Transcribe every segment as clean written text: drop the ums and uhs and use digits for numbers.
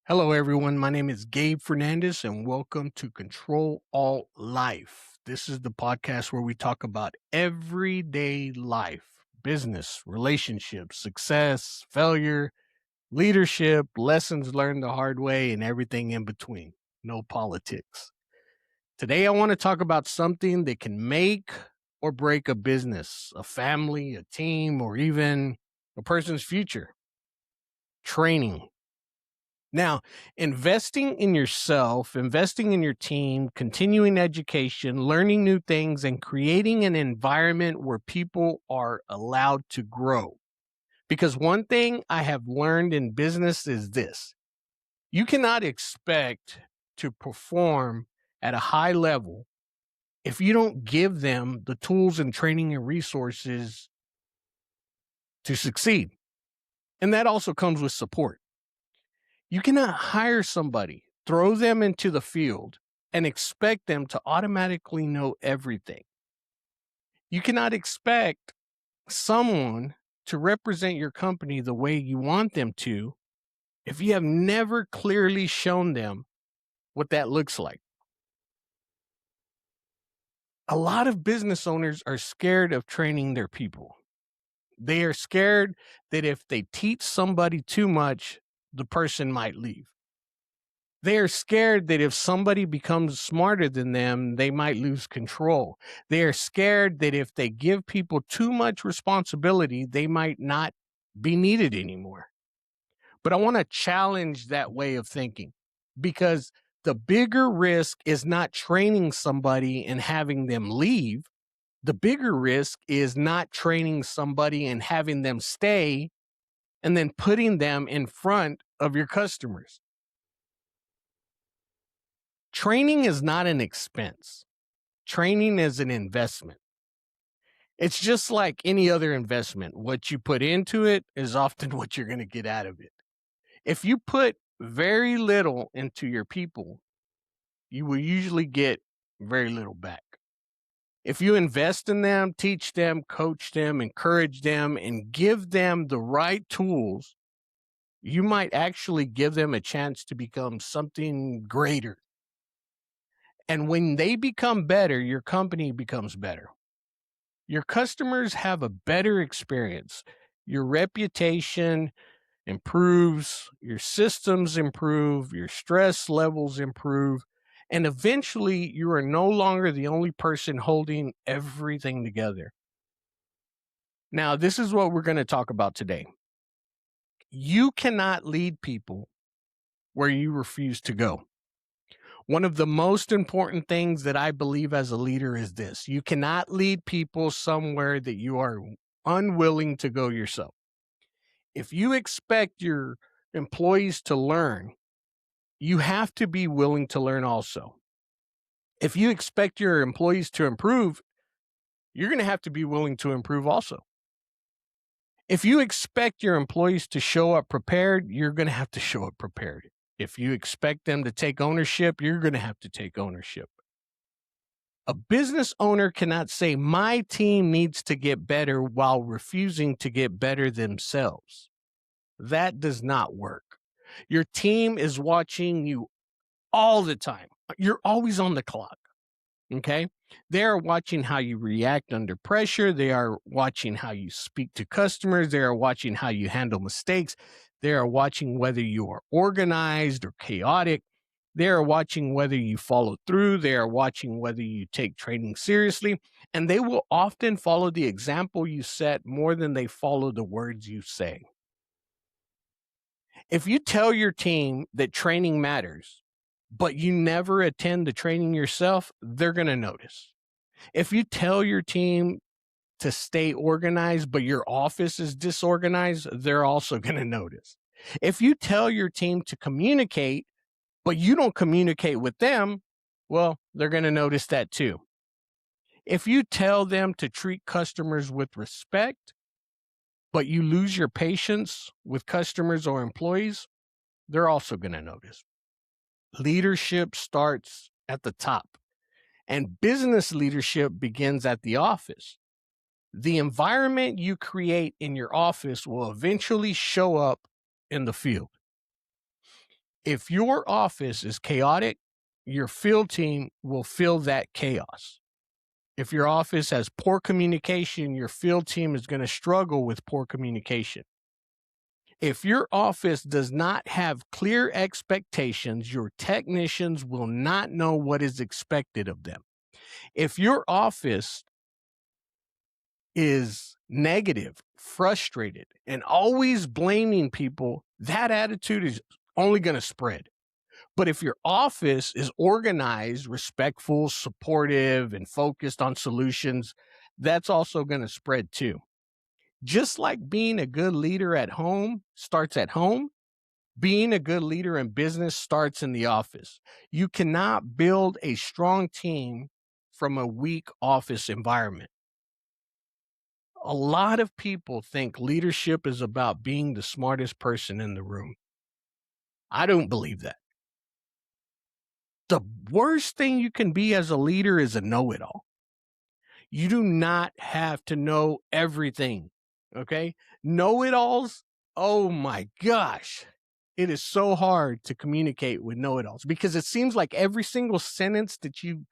Hello, everyone. My name is Gabe Fernandez, and welcome to Control Alt Life. This is the podcast where we talk about everyday life, business, relationships, success, failure, leadership, lessons learned the hard way, and everything in between. No politics. Today, I want to talk about something that can make or break a business, a family, a team, or even a person's future: training. Now, investing in yourself, investing in your team, continuing education, learning new things, and creating an environment where people are allowed to grow. Because one thing I have learned in business is this: you cannot expect to perform at a high level if you don't give them the tools and training and resources to succeed. And that also comes with support. You cannot hire somebody, throw them into the field, and expect them to automatically know everything. You cannot expect someone to represent your company the way you want them to if you have never clearly shown them what that looks like. A lot of business owners are scared of training their people. They are scared that if they teach somebody too much, the person might leave. They are scared that if somebody becomes smarter than them, they might lose control. They are scared that if they give people too much responsibility, they might not be needed anymore. But I want to challenge that way of thinking, because the bigger risk is not training somebody and having them leave. The bigger risk is not training somebody and having them stay and then putting them in front of your customers. Training is not an expense. Training is an investment. It's just like any other investment. What you put into it is often what you're going to get out of it. If you put very little into your people, you will usually get very little back. If you invest in them, teach them, coach them, encourage them, and give them the right tools, you might actually give them a chance to become something greater. And when they become better, your company becomes better. Your customers have a better experience. Your reputation improves, your systems improve, your stress levels improve, and eventually you are no longer the only person holding everything together. Now, this is what we're going to talk about today. You cannot lead people where you refuse to go. One of the most important things that I believe as a leader is this: you cannot lead people somewhere that you are unwilling to go yourself. If you expect your employees to learn, you have to be willing to learn also. If you expect your employees to improve, you're going to have to be willing to improve also. If you expect your employees to show up prepared, you're going to have to show up prepared. If you expect them to take ownership, you're going to have to take ownership. A business owner cannot say, my team needs to get better, while refusing to get better themselves. That does not work. Your team is watching you all the time. You're always on the clock. Okay. They are watching how you react under pressure. They are watching how you speak to customers. They are watching how you handle mistakes. They are watching whether you are organized or chaotic. They are watching whether you follow through. They are watching whether you take training seriously. And they will often follow the example you set more than they follow the words you say. If you tell your team that training matters, but you never attend the training yourself, they're going to notice. If you tell your team to stay organized, but your office is disorganized, they're also going to notice. If you tell your team to communicate, but you don't communicate with them, well, they're going to notice that too. If you tell them to treat customers with respect, but you lose your patience with customers or employees, they're also going to notice. Leadership starts at the top, and business leadership begins at the office. The environment you create in your office will eventually show up in the field. If your office is chaotic, your field team will feel that chaos. If your office has poor communication, your field team is going to struggle with poor communication. If your office does not have clear expectations, your technicians will not know what is expected of them. If your office is negative, frustrated, and always blaming people, that attitude is only going to spread. But if your office is organized, respectful, supportive, and focused on solutions, that's also going to spread too. Just like being a good leader at home starts at home, being a good leader in business starts in the office. You cannot build a strong team from a weak office environment. A lot of people think leadership is about being the smartest person in the room. I don't believe that. The worst thing you can be as a leader is a know-it-all. You do not have to know everything, okay? Know-it-alls, oh my gosh. It is so hard to communicate with know-it-alls because it seems like every single sentence that you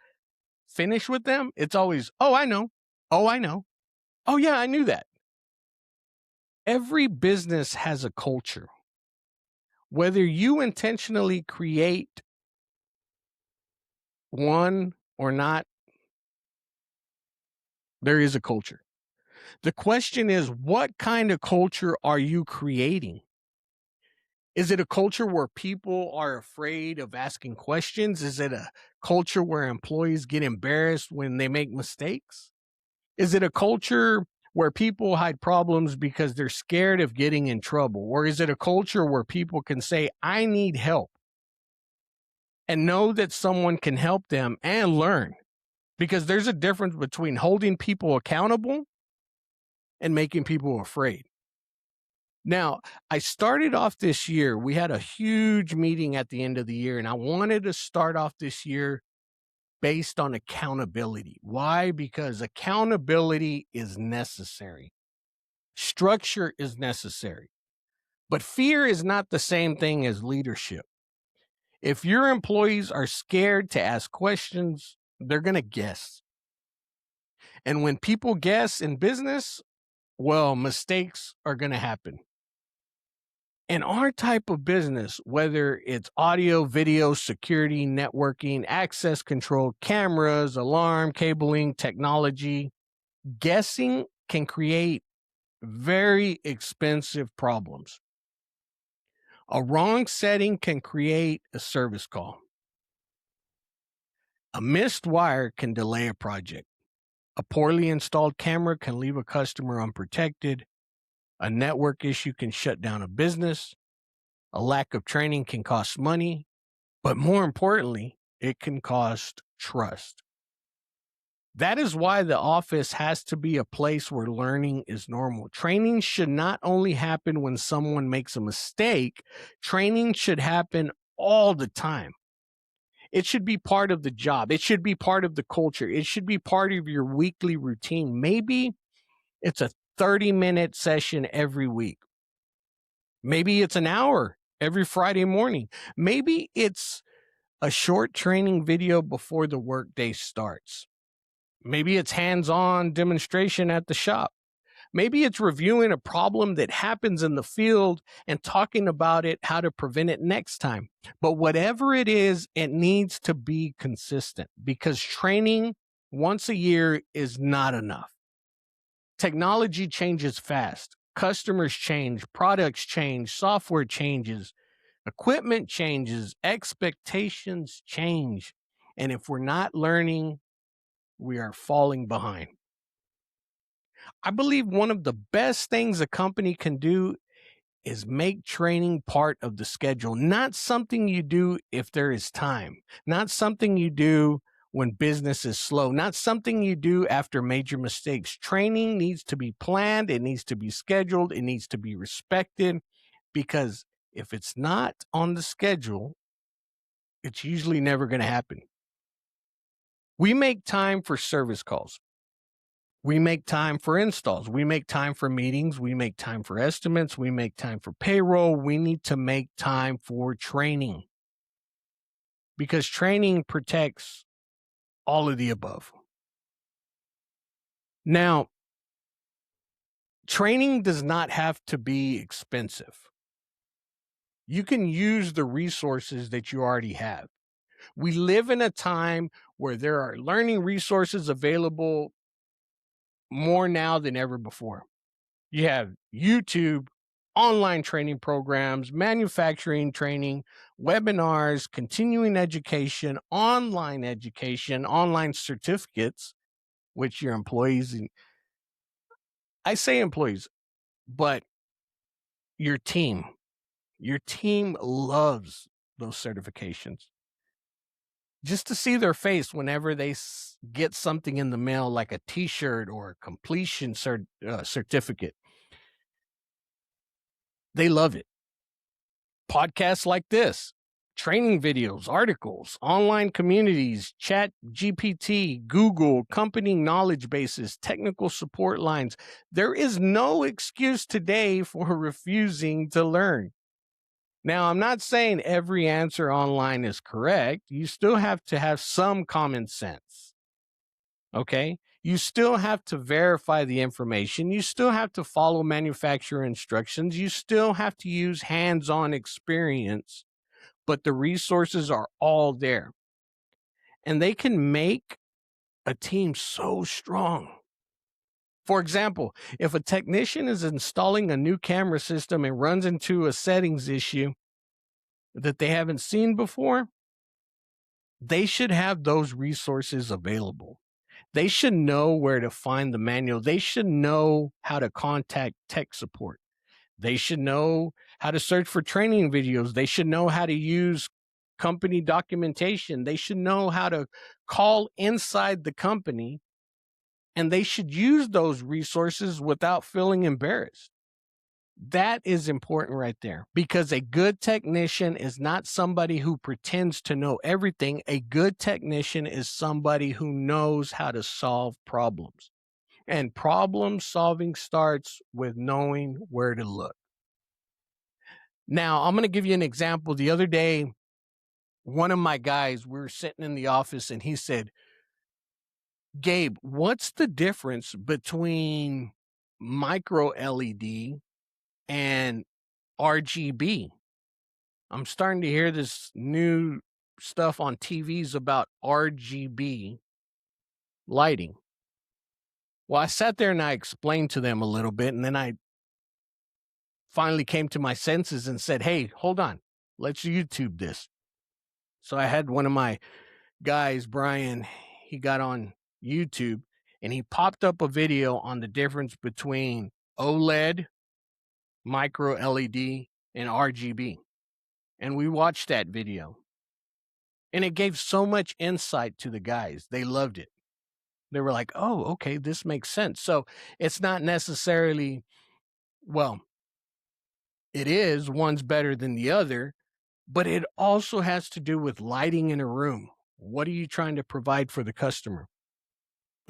finish with them, it's always, oh, I know. Oh, I know. Oh, yeah, I knew that. Every business has a culture. Whether you intentionally create one or not, there is a culture. The question is, what kind of culture are you creating? Is it a culture where people are afraid of asking questions? Is it a culture where employees get embarrassed when they make mistakes? Is it a culture where people hide problems because they're scared of getting in trouble? Or is it a culture where people can say, I need help, and know that someone can help them and learn? Because there's a difference between holding people accountable and making people afraid. Now, I started off this year. We had a huge meeting at the end of the year, and I wanted to start off this year based on accountability. Why? Because accountability is necessary. Structure is necessary. But fear is not the same thing as leadership. If your employees are scared to ask questions, they're going to guess. And when people guess in business, well, mistakes are going to happen. In our type of business, whether it's audio, video, security, networking, access control, cameras, alarm, cabling, technology, guessing can create very expensive problems. A wrong setting can create a service call. A missed wire can delay a project. A poorly installed camera can leave a customer unprotected. A network issue can shut down a business. A lack of training can cost money. But more importantly, it can cost trust. That is why the office has to be a place where learning is normal. Training should not only happen when someone makes a mistake, training should happen all the time. It should be part of the job. It should be part of the culture. It should be part of your weekly routine. Maybe it's a 30-minute session every week. Maybe it's an hour every Friday morning. Maybe it's a short training video before the workday starts. Maybe it's hands-on demonstration at the shop. Maybe it's reviewing a problem that happens in the field and talking about it, how to prevent it next time. But whatever it is, it needs to be consistent because training once a year is not enough. Technology changes fast. Customers change, products change, software changes, equipment changes, expectations change. And if we're not learning, we are falling behind. I believe one of the best things a company can do is make training part of the schedule, not something you do if there is time, not something you do when business is slow, not something you do after major mistakes. Training needs to be planned, it needs to be scheduled, it needs to be respected, because if it's not on the schedule, it's usually never going to happen. We make time for service calls. We make time for installs. We make time for meetings. We make time for estimates. We make time for payroll. We need to make time for training because training protects all of the above. Now, training does not have to be expensive. You can use the resources that you already have. We live in a time where there are learning resources available more now than ever before. You have YouTube, online training programs, manufacturing training, webinars, continuing education, online certificates, which your employees, I say employees, but your team loves those certifications. Just to see their face whenever they get something in the mail, like a t-shirt or a completion certificate. They love it. Podcasts like this, training videos, articles, online communities, chat GPT, Google, company knowledge bases, technical support lines. There is no excuse today for refusing to learn. Now, I'm not saying every answer online is correct. You still have to have some common sense. Okay? You still have to verify the information. You still have to follow manufacturer instructions. You still have to use hands-on experience, but the resources are all there. And they can make a team so strong. For example, if a technician is installing a new camera system and runs into a settings issue that they haven't seen before, they should have those resources available. They should know where to find the manual. They should know how to contact tech support. They should know how to search for training videos. They should know how to use company documentation. They should know how to call inside the company, and they should use those resources without feeling embarrassed. That is important right there, because a good technician is not somebody who pretends to know everything. A good technician is somebody who knows how to solve problems. And problem solving starts with knowing where to look. Now, I'm going to give you an example. The other day, one of my guys, we were sitting in the office and he said, Gabe, what's the difference between micro LED and RGB? I'm starting to hear this new stuff on TVs about RGB lighting. Well, I sat there and I explained to them a little bit, and then I finally came to my senses and said, hey, hold on, let's YouTube this. So I had one of my guys, Brian, he got on YouTube and he popped up a video on the difference between OLED, micro LED, and RGB. And we watched that video. And it gave so much insight to the guys. They loved it. They were like, oh, okay, this makes sense. So it's not necessarily, well, it is, one's better than the other, but it also has to do with lighting in a room. What are you trying to provide for the customer?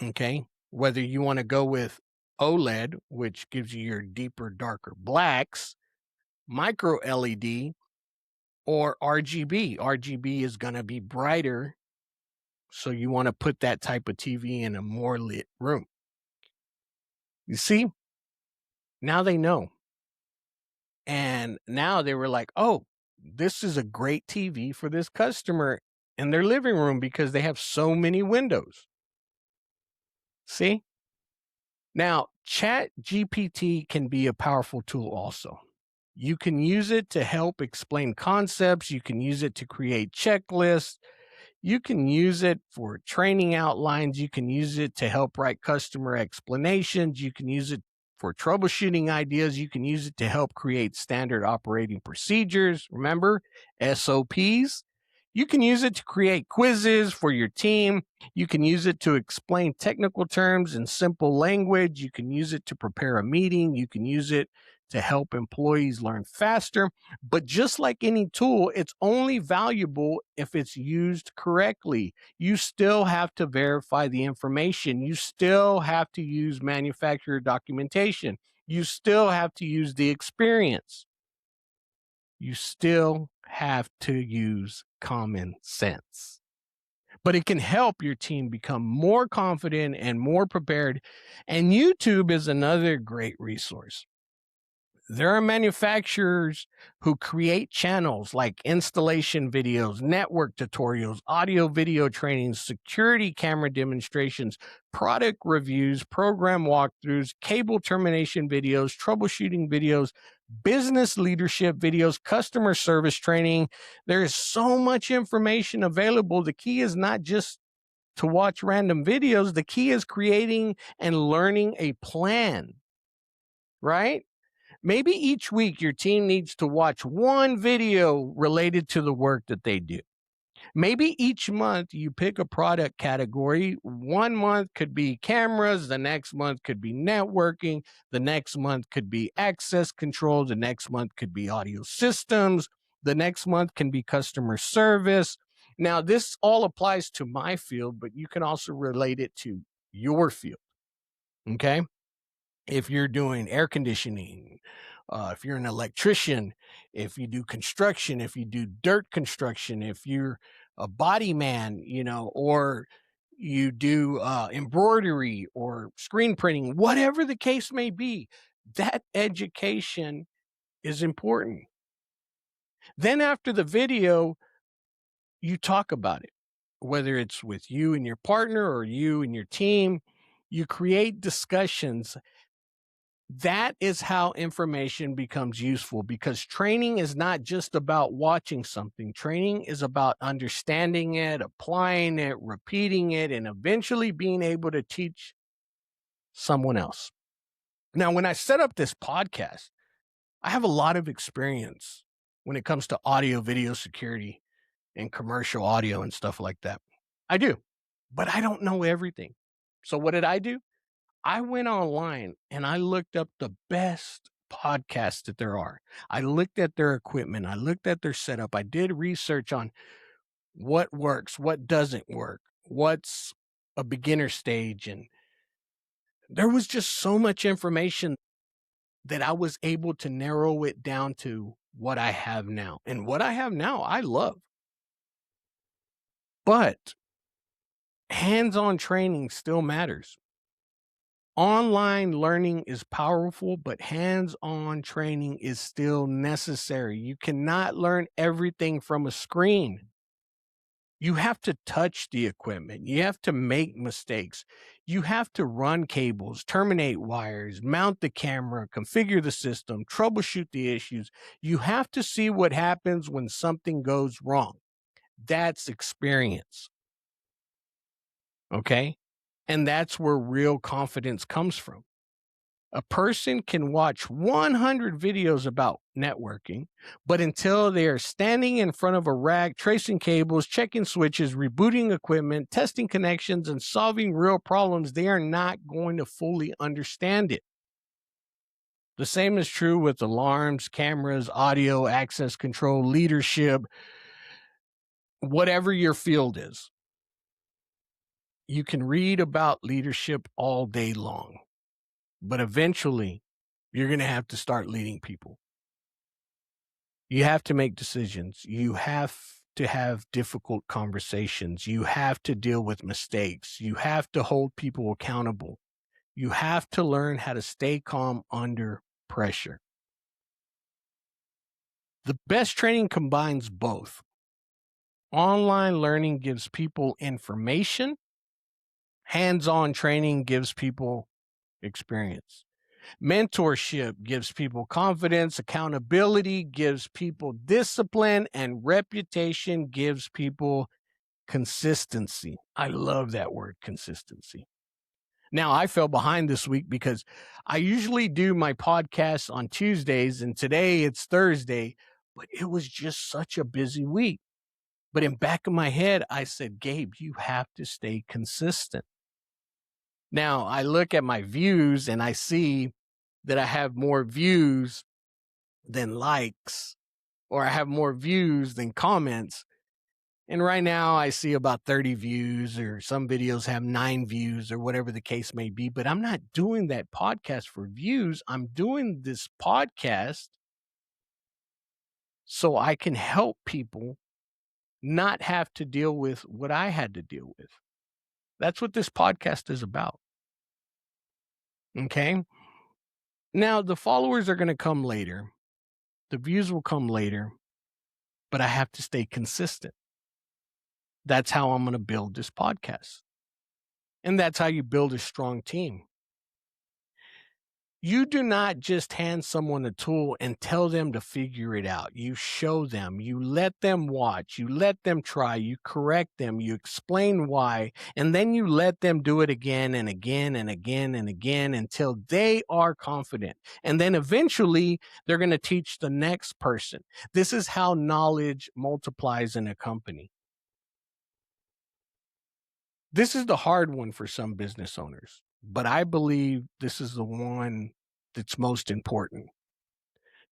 Okay. Whether you want to go with OLED, which gives you your deeper, darker blacks, micro LED, or RGB. RGB is going to be brighter. So you want to put that type of TV in a more lit room. You see, now they know. And now they were like, oh, this is a great TV for this customer in their living room because they have so many windows. See? Now, Chat GPT can be a powerful tool also. You can use it to help explain concepts. You can use it to create checklists. You can use it for training outlines. You can use it to help write customer explanations. You can use it for troubleshooting ideas. You can use it to help create standard operating procedures. Remember, SOPs. You can use it to create quizzes for your team. You can use it to explain technical terms in simple language. You can use it to prepare a meeting. You can use it to help employees learn faster. But just like any tool, it's only valuable if it's used correctly. You still have to verify the information. You still have to use manufacturer documentation. You still have to use the experience. You still have to use common sense. But it can help your team become more confident and more prepared. And YouTube is another great resource. There are manufacturers who create channels like installation videos, network tutorials, audio video trainings, security camera demonstrations, product reviews, program walkthroughs, cable termination videos, troubleshooting videos, business leadership videos, customer service training. There is so much information available. The key is not just to watch random videos. The key is creating and learning a plan, right? Maybe each week your team needs to watch one video related to the work that they do. Maybe each month you pick a product category. One month could be cameras, the next month could be networking, the next month could be access control, the next month could be audio systems, the next month can be customer service. Now, this all applies to my field, but you can also relate it to your field. Okay. If you're doing air conditioning, if you're an electrician, if you do construction, if you do dirt construction, if you're a body man, or you do embroidery or screen printing, whatever the case may be, that education is important. Then after the video, you talk about it, whether it's with you and your partner or you and your team. You create discussions. That is how information becomes useful, because training is not just about watching something. Training is about understanding it, applying it, repeating it, and eventually being able to teach someone else. Now, when I set up this podcast, I have a lot of experience when it comes to audio, video security, and commercial audio and stuff like that. I do, but I don't know everything. So what did I do? I went online and I looked up the best podcasts that there are. I looked at their equipment. I looked at their setup. I did research on what works, what doesn't work, what's a beginner stage. And there was just so much information that I was able to narrow it down to what I have now. And what I have now, I love. But hands-on training still matters. Online learning is powerful, but hands-on training is still necessary. You cannot learn everything from a screen. You have to touch the equipment. You have to make mistakes. You have to run cables, terminate wires, mount the camera, configure the system, troubleshoot the issues. You have to see what happens when something goes wrong. That's experience. Okay? And that's where real confidence comes from. A person can watch 100 videos about networking, but until they are standing in front of a rack, tracing cables, checking switches, rebooting equipment, testing connections, and solving real problems, they are not going to fully understand it. The same is true with alarms, cameras, audio, access control, leadership, whatever your field is. You can read about leadership all day long, but eventually you're going to have to start leading people. You have to make decisions. You have to have difficult conversations. You have to deal with mistakes. You have to hold people accountable. You have to learn how to stay calm under pressure. The best training combines both. Online learning gives people information. Hands-on training gives people experience. Mentorship gives people confidence. Accountability gives people discipline. And reputation gives people consistency. I love that word, consistency. Now, I fell behind this week because I usually do my podcasts on Tuesdays, and today it's Thursday, but it was just such a busy week. But in back of my head, I said, Gabe, you have to stay consistent. Now, I look at my views and I see that I have more views than likes, or I have more views than comments. And right now I see about 30 views, or some videos have 9 views, or whatever the case may be. But I'm not doing that podcast for views. I'm doing this podcast so I can help people not have to deal with what I had to deal with. That's what this podcast is about. Okay. Now, the followers are going to come later, the views will come later, but I have to stay consistent. That's how I'm going to build this podcast. And that's how you build a strong team. You do not just hand someone a tool and tell them to figure it out. You show them, you let them watch, you let them try, you correct them, you explain why, and then you let them do it again and again and again and again until they are confident. And then eventually they're going to teach the next person. This is how knowledge multiplies in a company. This is the hard one for some business owners, but I believe this is the one that's most important.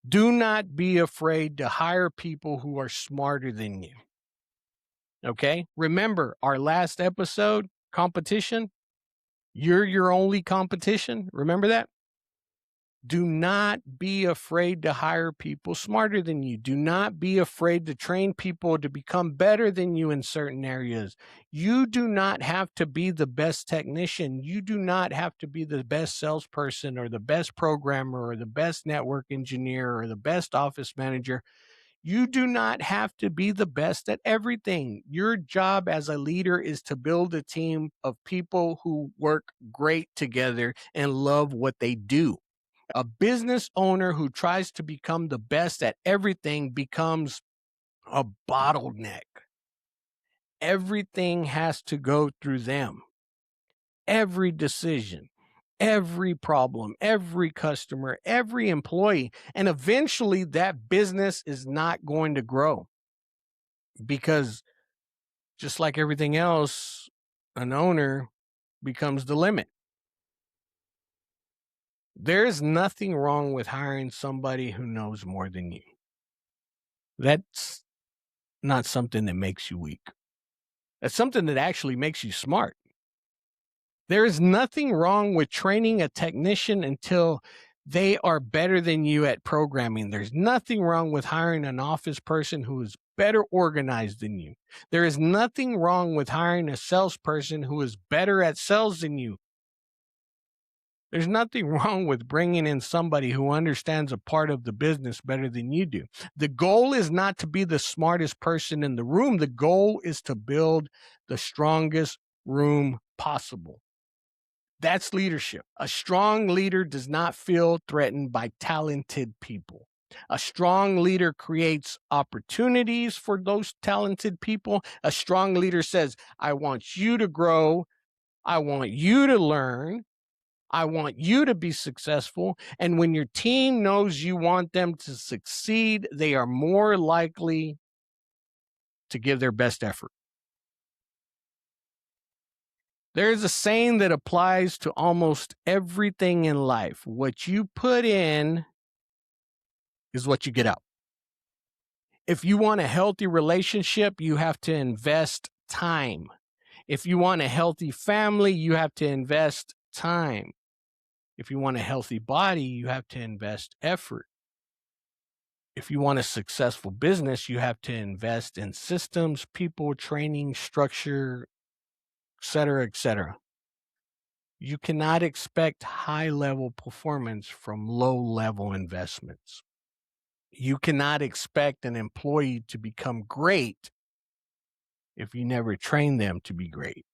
Do not be afraid to hire people who are smarter than you. Okay? Remember our last episode, competition? You're your only competition. Remember that? Do not be afraid to hire people smarter than you. Do not be afraid to train people to become better than you in certain areas. You do not have to be the best technician. You do not have to be the best salesperson or the best programmer or the best network engineer or the best office manager. You do not have to be the best at everything. Your job as a leader is to build a team of people who work great together and love what they do. A business owner who tries to become the best at everything becomes a bottleneck. Everything has to go through them. Every decision, every problem, every customer, every employee. And eventually that business is not going to grow because, just like everything else, an owner becomes the limit. There's nothing wrong with hiring somebody who knows more than you. That's not something that makes you weak. That's something that actually makes you smart. There is nothing wrong with training a technician until they are better than you at programming. There's nothing wrong with hiring an office person who is better organized than you. There is nothing wrong with hiring a salesperson who is better at sales than you. There's nothing wrong with bringing in somebody who understands a part of the business better than you do. The goal is not to be the smartest person in the room. The goal is to build the strongest room possible. That's leadership. A strong leader does not feel threatened by talented people. A strong leader creates opportunities for those talented people. A strong leader says, I want you to grow. I want you to learn. I want you to be successful. And when your team knows you want them to succeed, they are more likely to give their best effort. There's a saying that applies to almost everything in life. What you put in is what you get out. If you want a healthy relationship, you have to invest time. If you want a healthy family, you have to invest time. If you want a healthy body, you have to invest effort. If you want a successful business, you have to invest in systems, people, training, structure, et cetera, et cetera. You cannot expect high-level performance from low-level investments. You cannot expect an employee to become great if you never train them to be great.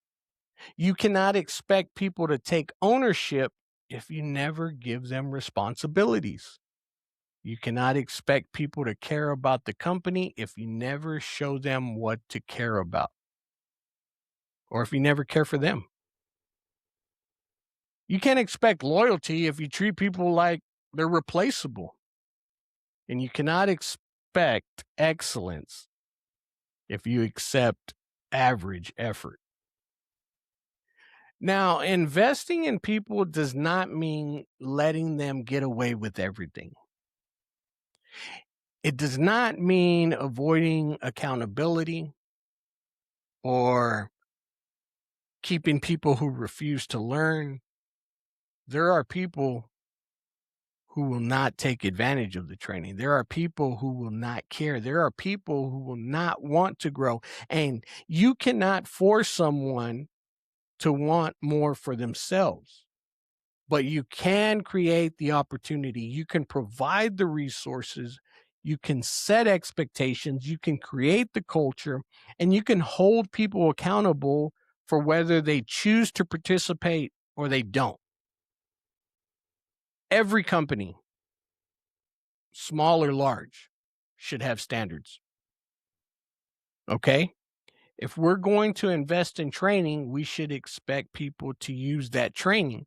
You cannot expect people to take ownership if you never give them responsibilities. You cannot expect people to care about the company if you never show them what to care about, or if you never care for them. You can't expect loyalty if you treat people like they're replaceable. And you cannot expect excellence if you accept average effort. Now, investing in people does not mean letting them get away with everything. It does not mean avoiding accountability or keeping people who refuse to learn. There are people who will not take advantage of the training. There are people who will not care. There are people who will not want to grow. And you cannot force someone to want more for themselves, but you can create the opportunity. You can provide the resources. You can set expectations. You can create the culture, and you can hold people accountable for whether they choose to participate or they don't. Every company, small or large, should have standards. Okay? If we're going to invest in training, we should expect people to use that training.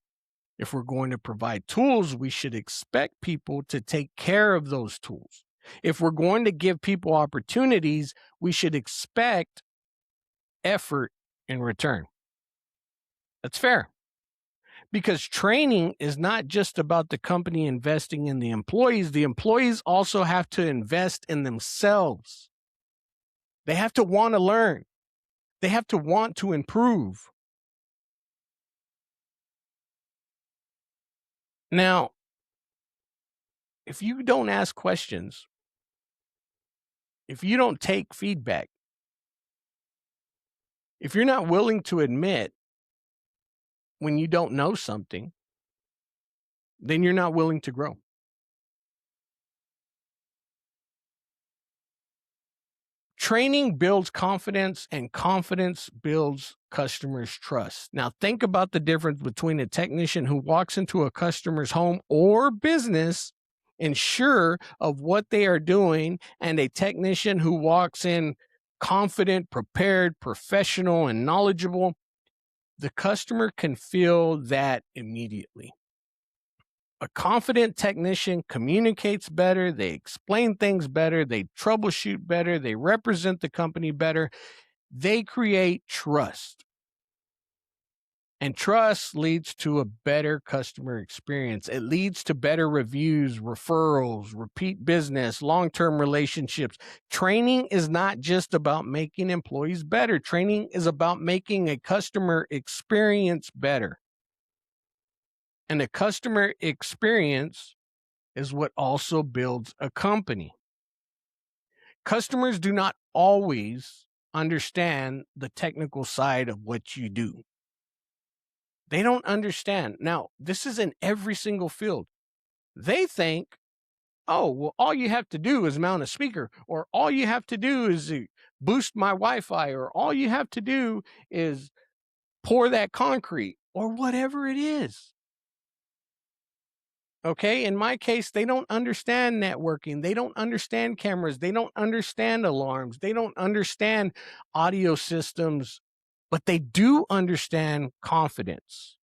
If we're going to provide tools, we should expect people to take care of those tools. If we're going to give people opportunities, we should expect effort in return. That's fair. Because training is not just about the company investing in the employees also have to invest in themselves. They have to want to learn. They have to want to improve. Now, if you don't ask questions, if you don't take feedback, if you're not willing to admit when you don't know something, then you're not willing to grow. Training builds confidence, and confidence builds customers' trust. Now, think about the difference between a technician who walks into a customer's home or business and sure of what they are doing, and a technician who walks in confident, prepared, professional, and knowledgeable. The customer can feel that immediately. A confident technician communicates better, they explain things better, they troubleshoot better, they represent the company better, they create trust. And trust leads to a better customer experience. It leads to better reviews, referrals, repeat business, long-term relationships. Training is not just about making employees better. Training is about making a customer experience better. And a customer experience is what also builds a company. Customers do not always understand the technical side of what you do. They don't understand. Now, this is in every single field. They think, oh, well, all you have to do is mount a speaker, or all you have to do is boost my Wi-Fi, or all you have to do is pour that concrete, or whatever it is. Okay. In my case, they don't understand networking. They don't understand cameras. They don't understand alarms. They don't understand audio systems, but they do understand confidence,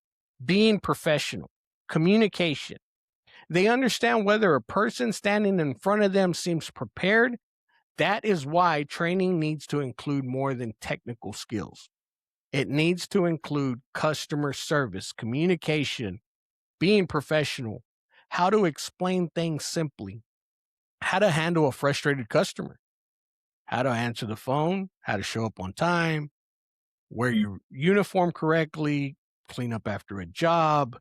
being professional, communication. They understand whether a person standing in front of them seems prepared. That is why training needs to include more than technical skills. It needs to include customer service, communication, being professional, how to explain things simply, how to handle a frustrated customer, how to answer the phone, how to show up on time, wear your uniform correctly, clean up after a job,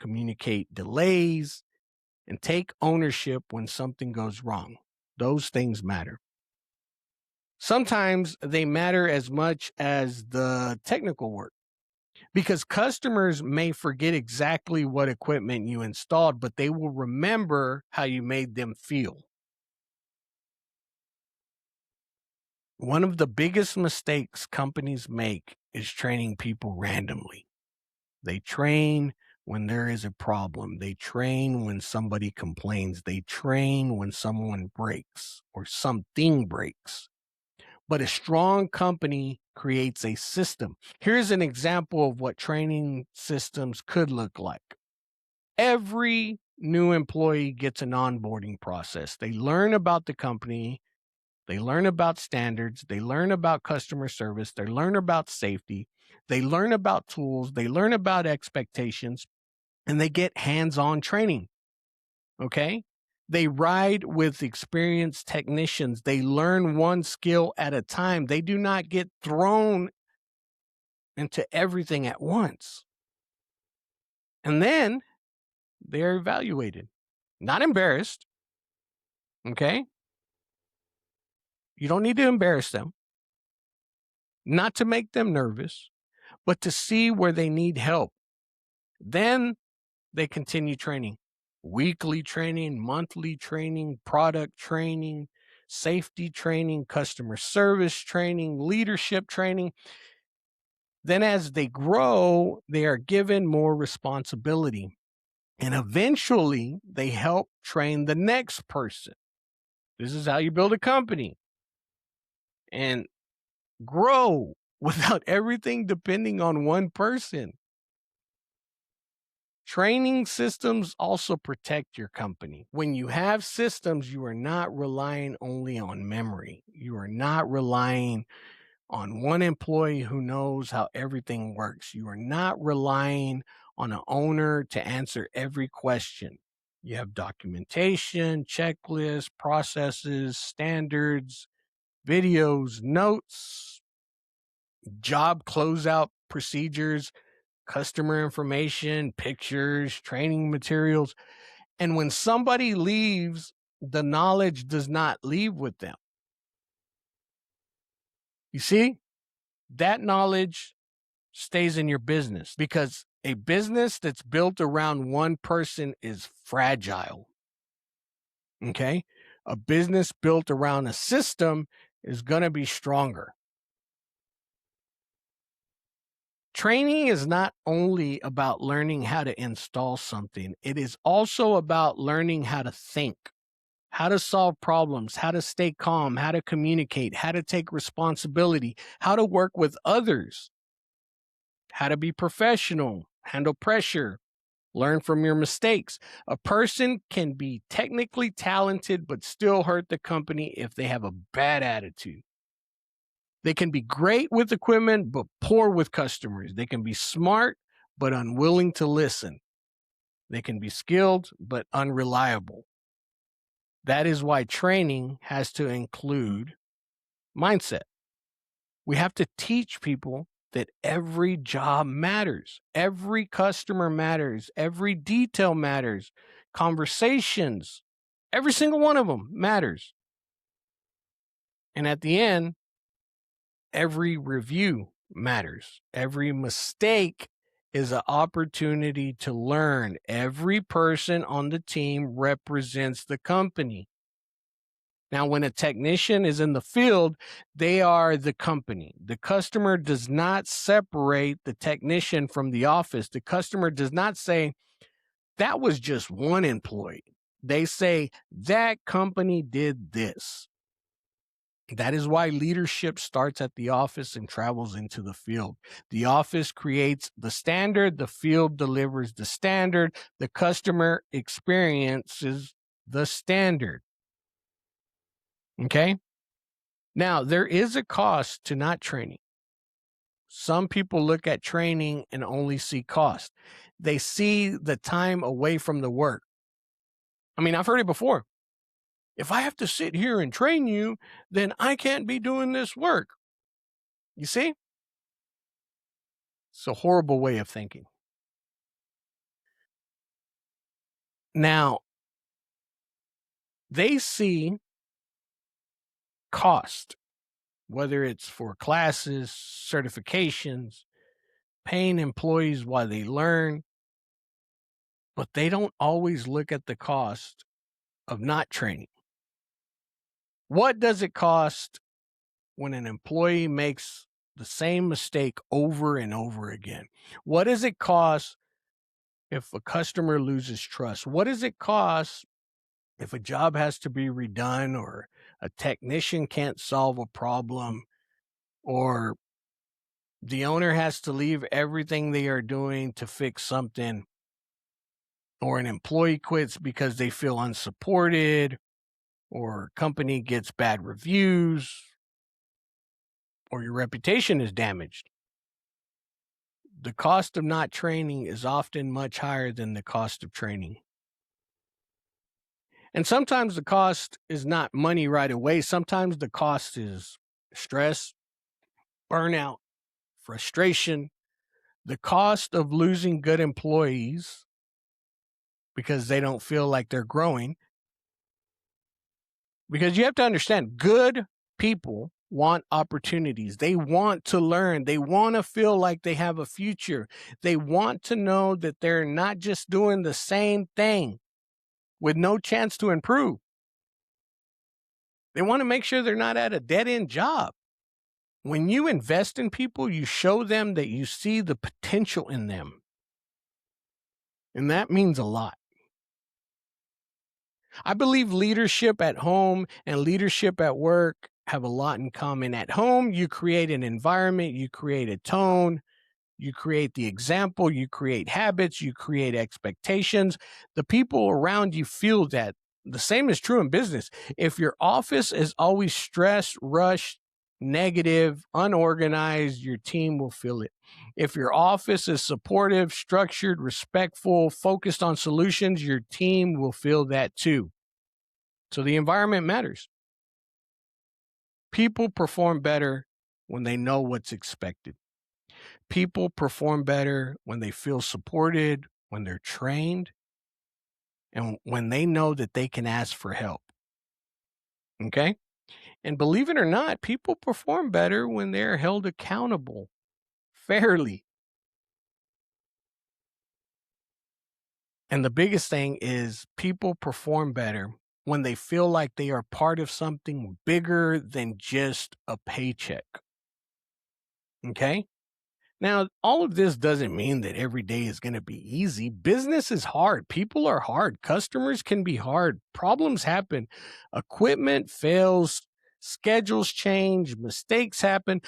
communicate delays, and take ownership when something goes wrong. Those things matter. Sometimes they matter as much as the technical work, because customers may forget exactly what equipment you installed, but they will remember how you made them feel. One of the biggest mistakes companies make is training people randomly. They train when there is a problem. They train when somebody complains. They train when someone breaks or something breaks. But a strong company creates a system. Here's an example of what training systems could look like. Every new employee gets an onboarding process. They learn about the company, they learn about standards, they learn about customer service, they learn about safety. They learn about tools, they learn about expectations, and they get hands-on training. Okay? They ride with experienced technicians. They learn one skill at a time. They do not get thrown into everything at once. And then they're evaluated, not embarrassed. Okay? You don't need to embarrass them, not to make them nervous, but to see where they need help. Then they continue training. Weekly training, monthly training, product training, safety training, customer service training, leadership training. Then, as they grow, they are given more responsibility. And eventually, they help train the next person. This is how you build a company and grow without everything depending on one person. Training systems also protect your company. When you have systems, you are not relying only on memory. You are not relying on one employee who knows how everything works. You are not relying on an owner to answer every question. You have documentation, checklists, processes, standards, videos, notes, job closeout procedures, customer information, pictures, training materials. And when somebody leaves, the knowledge does not leave with them. You see, that knowledge stays in your business because a business that's built around one person is fragile. Okay? A business built around a system is going to be stronger. Training is not only about learning how to install something, it is also about learning how to think, how to solve problems, how to stay calm, how to communicate, how to take responsibility, how to work with others, how to be professional, handle pressure, learn from your mistakes. A person can be technically talented but still hurt the company if they have a bad attitude. They can be great with equipment, but poor with customers. They can be smart, but unwilling to listen. They can be skilled, but unreliable. That is why training has to include mindset. We have to teach people that every job matters. Every customer matters. Every detail matters. Conversations, every single one of them matters. And at the end, every review matters. Every mistake is an opportunity to learn. Every person on the team represents the company. Now, when a technician is in the field, they are the company. The customer does not separate the technician from the office. The customer does not say, that was just one employee. They say, that company did this. That is why leadership starts at the office and travels into the field. The office creates the standard, the field delivers the standard, the customer experiences the standard. Okay? Now, there is a cost to not training. Some people look at training and only see cost. They see the time away from the work. I mean, I've heard it before. If I have to sit here and train you, then I can't be doing this work. You see? It's a horrible way of thinking. Now, they see cost, whether it's for classes, certifications, paying employees while they learn, but they don't always look at the cost of not training. What does it cost when an employee makes the same mistake over and over again? What does it cost if a customer loses trust? What does it cost if a job has to be redone or a technician can't solve a problem or the owner has to leave everything they are doing to fix something or an employee quits because they feel unsupported or a company gets bad reviews or your reputation is damaged? the cost of not training is often much higher than the cost of training. And sometimes the cost is not money right away. Sometimes the cost is stress, burnout, frustration, the cost of losing good employees because they don't feel like they're growing. Because you have to understand, good people want opportunities. They want to learn. They want to feel like they have a future. They want to know that they're not just doing the same thing with no chance to improve. They want to make sure they're not at a dead-end job. When you invest in people, you show them that you see the potential in them. And that means a lot. I believe leadership at home and leadership at work have a lot in common. At home, you create an environment, you create a tone, you create the example, you create habits, you create expectations. The people around you feel that. The same is true in business. If your office is always stressed, rushed, negative, unorganized, your team will feel it. If your office is supportive, structured, respectful, focused on solutions, your team will feel that too. So the environment matters. People perform better when they know what's expected. People perform better when they feel supported, when they're trained, and when they know that they can ask for help. Okay? And believe it or not, people perform better when they're held accountable fairly. And the biggest thing is people perform better when they feel like they are part of something bigger than just a paycheck. Okay? Now, all of this doesn't mean that every day is going to be easy. Business is hard. People are hard. Customers can be hard. Problems happen. Equipment fails. Schedules change. Mistakes happen.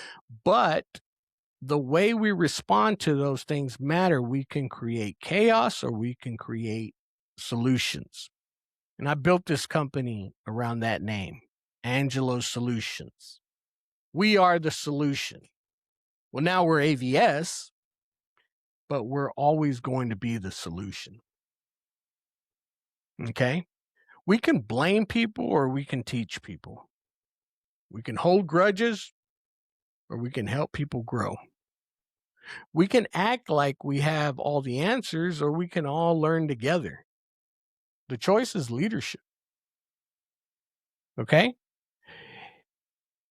But the way we respond to those things matter. We can create chaos or we can create solutions. And I built this company around that name, Angelo Solutions. We are the solution. Well, now we're AVS, but we're always going to be the solution. Okay? We can blame people or we can teach people. We can hold grudges or we can help people grow. We can act like we have all the answers or we can all learn together. The choice is leadership. Okay?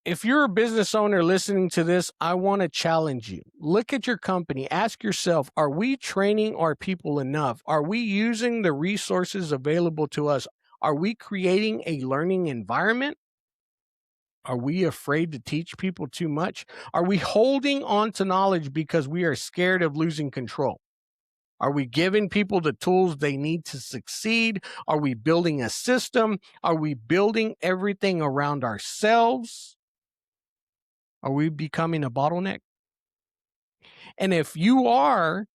If you're a business owner listening to this, I want to challenge you. Look at your company. Ask yourself, are we training our people enough? Are we using the resources available to us? Are we creating a learning environment? Are we afraid to teach people too much? Are we holding on to knowledge because we are scared of losing control? Are we giving people the tools they need to succeed? Are we building a system? Are we building everything around ourselves? Are we becoming a bottleneck? And if you are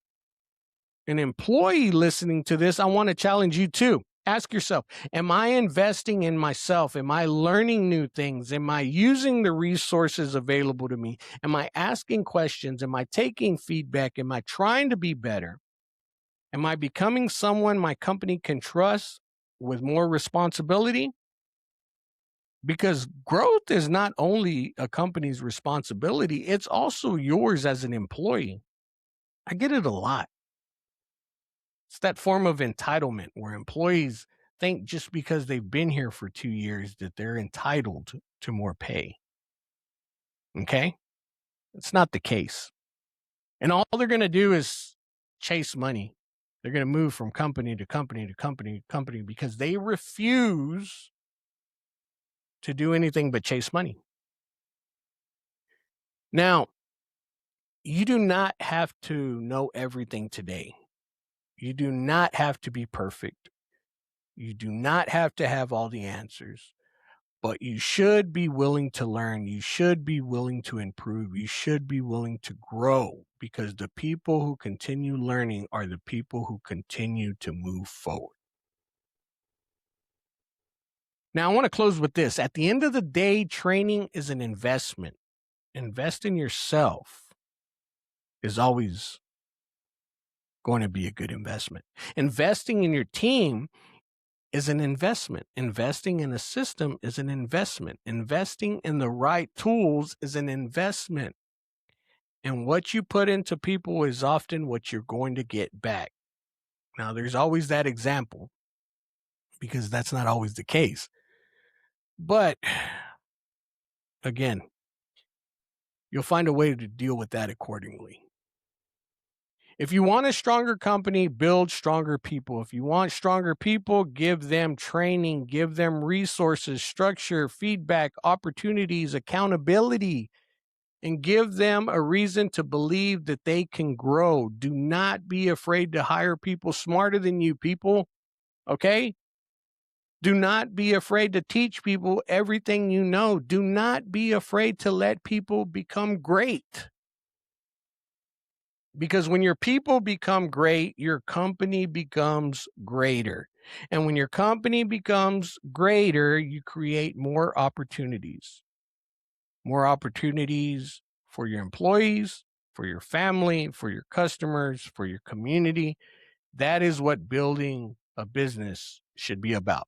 an employee listening to this, I want to challenge you too. Ask yourself, am I investing in myself? Am I learning new things? Am I using the resources available to me? Am I asking questions? Am I taking feedback? Am I trying to be better? Am I becoming someone my company can trust with more responsibility? Because growth is not only a company's responsibility, it's also yours as an employee. I get it a lot. It's that form of entitlement where employees think just because they've been here for 2 years that they're entitled to more pay. Okay? It's not the case. And all they're going to do is chase money. They're going to move from company to company to company to company because they refuse to do anything but chase money. Now, you do not have to know everything today. You do not have to be perfect. You do not have to have all the answers, but you should be willing to learn. You should be willing to improve. You should be willing to grow because the people who continue learning are the people who continue to move forward. Now, I want to close with this. At the end of the day, training is an investment. Invest in yourself is always going to be a good investment. Investing in your team is an investment. Investing in a system is an investment. Investing in the right tools is an investment. And what you put into people is often what you're going to get back. Now, there's always that example because that's not always the case. But again, you'll find a way to deal with that accordingly. If you want a stronger company, build stronger people. If you want stronger people, give them training, give them resources, structure, feedback, opportunities, accountability, and give them a reason to believe that they can grow. Do not be afraid to hire people smarter than you, people. Okay? Do not be afraid to teach people everything you know. Do not be afraid to let people become great. Because when your people become great, your company becomes greater. And when your company becomes greater, you create more opportunities. More opportunities for your employees, for your family, for your customers, for your community. That is what building a business should be about.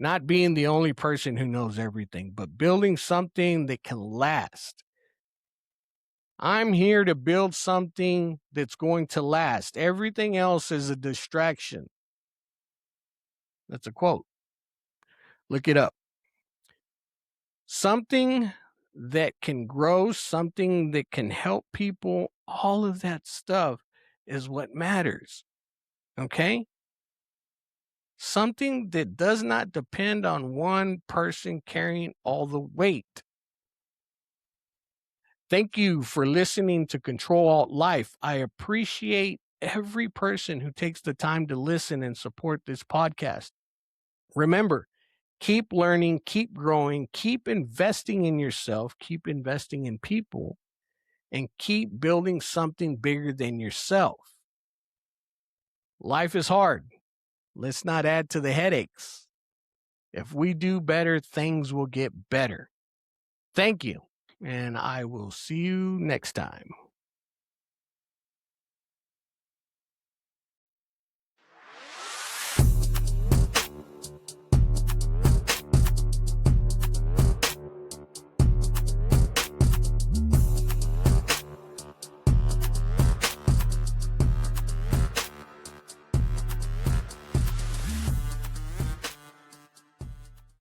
Not being the only person who knows everything, but building something that can last. I'm here to build something that's going to last. Everything else is a distraction. That's a quote. Look it up. Something that can grow, something that can help people, all of that stuff is what matters. Okay? Something that does not depend on one person carrying all the weight. Thank you for listening to Control Alt Life. I appreciate every person who takes the time to listen and support this podcast. Remember, keep learning, keep growing, keep investing in yourself, keep investing in people, and keep building something bigger than yourself. Life is hard. Let's not add to the headaches. If we do better, things will get better. Thank you, and I will see you next time.